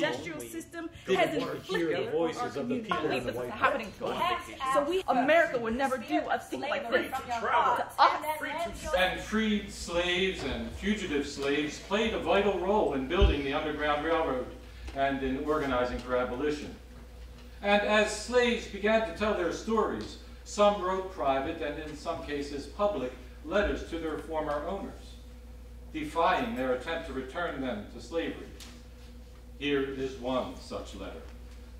industrial system has inflicted on our community. I believe this is happening to us. So America would never do a thing like this to us. And freed slaves and fugitive slaves played a vital role in building the Underground Railroad and in organizing for abolition. And as slaves began to tell their stories, some wrote private and in some cases public letters to their former owners, defying their attempt to return them to slavery. Here is one such letter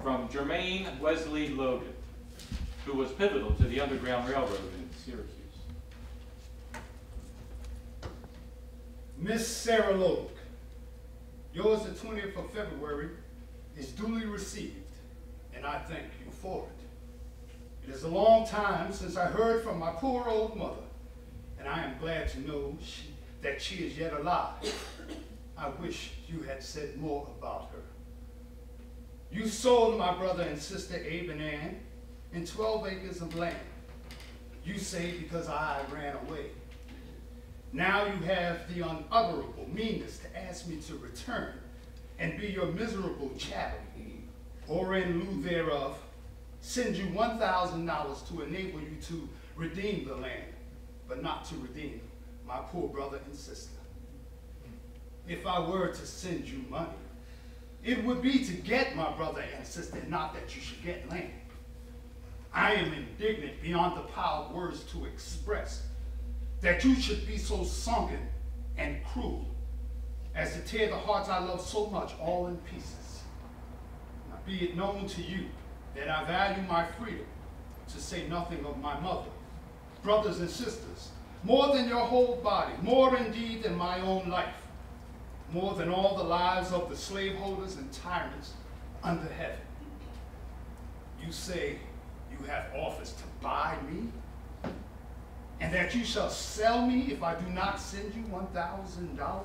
from Jermaine Wesley Logan, who was pivotal to the Underground Railroad in Syracuse. Miss Sarah Logue, yours the 20th of February is duly received, and I thank you for it. It is a long time since I heard from my poor old mother, and I am glad to know that she is yet alive. I wish you had said more about her. You sold my brother and sister Abe and Ann in 12 acres of land. You say because I ran away. Now you have the unutterable meanness to ask me to return and be your miserable chattel, or in lieu thereof, send you $1,000 to enable you to redeem the land, but not to redeem my poor brother and sister. If I were to send you money, it would be to get my brother and sister, not that you should get land. I am indignant beyond the power of words to express that you should be so sunken and cruel as to tear the hearts I love so much all in pieces. Now, be it known to you that I value my freedom, to say nothing of my mother, brothers and sisters, more than your whole body, more indeed than my own life, more than all the lives of the slaveholders and tyrants under heaven. You say you have offers to buy me, and that you shall sell me if I do not send you $1,000?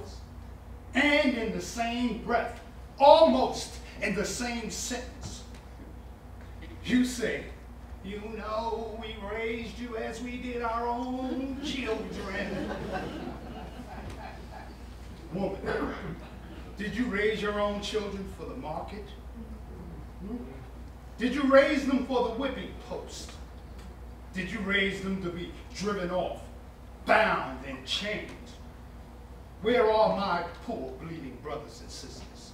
And in the same breath, almost in the same sentence, you say, you know, we raised you as we did our own children. Woman, did you raise your own children for the market? Did you raise them for the whipping post? Did you raise them to be driven off, bound and chained? Where are my poor bleeding brothers and sisters?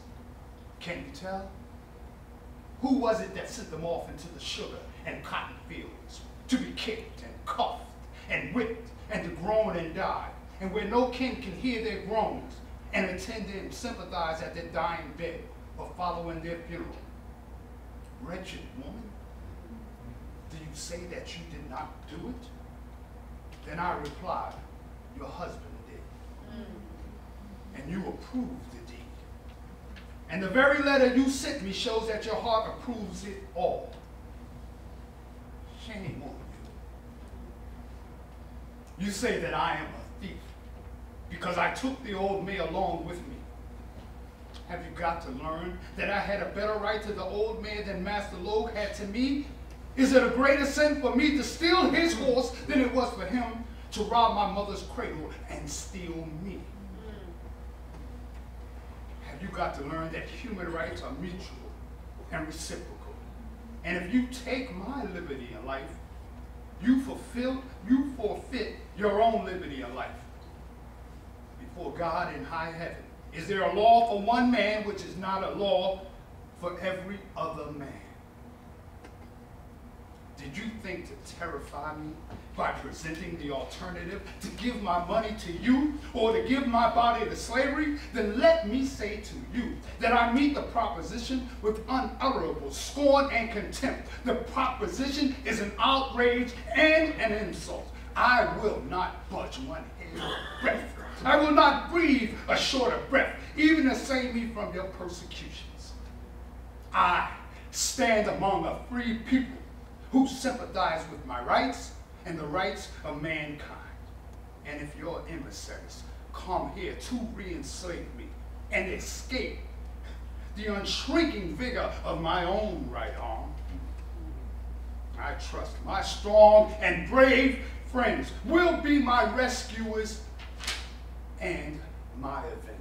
Can you tell? Who was it that sent them off into the sugar and cotton fields to be kicked and cuffed and whipped and to groan and die, and where no kin can hear their groans and attend and sympathize at their dying bed or follow in their funeral? Wretched woman, do you say that you did not do it? Then I replied, your husband did. And you approved the deed. And the very letter you sent me shows that your heart approves it all. Shame on you. You say that I am a thief because I took the old mare along with me. Have you got to learn that I had a better right to the old mare than Master Logue had to me? Is it a greater sin for me to steal his horse than it was for him to rob my mother's cradle and steal me? Have you got to learn that human rights are mutual and reciprocal? And if you take my liberty in life, you forfeit your own liberty in life. Before God in high heaven, is there a law for one man which is not a law for every other man? Did you think to terrify me by presenting the alternative to give my money to you or to give my body to slavery? Then let me say to you that I meet the proposition with unutterable scorn and contempt. The proposition is an outrage and an insult. I will not budge one hair of breath. I will not breathe a shorter breath, even to save me from your persecutions. I stand among a free people who sympathize with my rights and the rights of mankind. And if your emissaries come here to re-enslave me and escape the unshrinking vigor of my own right arm, I trust my strong and brave friends will be my rescuers and my avengers.